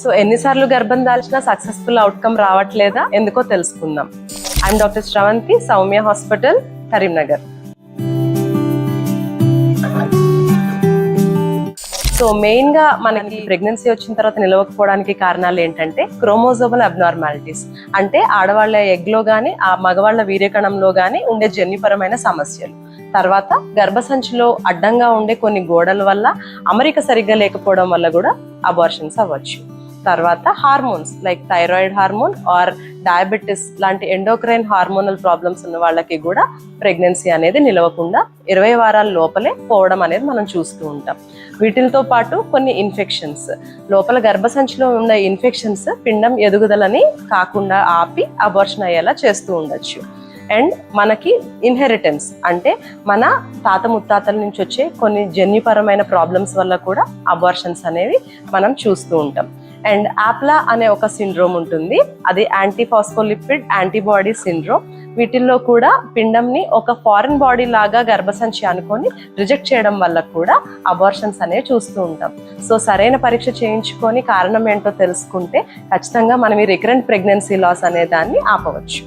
So ఎన్నిసార్లు గర్భం దాల్చినా successful outcome రావట్లేదా, ఎందుకో తెలుసుకుందాం. I'm doctor Sravanthi, Soumya hospital, Karimnagar. So main గా మనకి ప్రెగ్నెన్సీ వచ్చిన తర్వాత నిలవకపోవడానికి కారణాలు ఏంటంటే క్రోమోజోమల్ అబ్నార్మాలిటీస్, అంటే ఆడవాళ్ళ ఎగ్ లో గానీ ఆ మగవాళ్ళ వీర్యకణంలో గానీ ఉండే జన్యుపరమైన సమస్యలు. తర్వాత గర్భసంచిలో అడ్డంగా ఉండే కొన్ని గోడల వల్ల అమరిక సరిగ్గా లేకపోవడం వల్ల కూడా అబార్షన్స్ అవ్వచ్చు. తర్వాత hormones like thyroid hormone or diabetes లాంటి ఎండోక్రైన్ హార్మోనల్ ప్రాబ్లమ్స్ ఉన్న వాళ్ళకి కూడా ప్రెగ్నెన్సీ అనేది నిలవకుండా 20 వారాల లోపలే పోవడం అనేది మనం చూస్తూ ఉంటాం. వీటితో పాటు కొన్ని ఇన్ఫెక్షన్స్, లోపల గర్భసంచిలో ఉన్న ఇన్ఫెక్షన్స్ పిండం ఎదుగుదలని కాకుండా ఆపి అబార్షన్ అయ్యేలా చేస్తూ ఉండొచ్చు. అండ్ మనకి ఇన్హెరిటెన్స్, అంటే మన తాత ముత్తాతల నుంచి వచ్చే కొన్ని జన్యుపరమైన ప్రాబ్లమ్స్ వల్ల కూడా అబార్షన్స్ అనేవి మనం చూస్తూ ఉంటాం. అండ్ ఆప్లా అనే ఒక సిండ్రోమ్ ఉంటుంది, అది యాంటీఫాస్ఫోలిపిడ్ యాంటీబాడీ సిండ్రోమ్. వీటిల్లో కూడా పిండంని ఒక ఫారిన్ బాడీ లాగా గర్భసంచి అనుకొని రిజెక్ట్ చేయడం వల్ల కూడా అబార్షన్స్ అనేవి చూస్తూ ఉంటాం. సో సరైన పరీక్ష చేయించుకొని కారణం ఏంటో తెలుసుకుంటే ఖచ్చితంగా మనం ఈ రికరెంట్ ప్రెగ్నెన్సీ లాస్ అనే దాన్ని ఆపవచ్చు.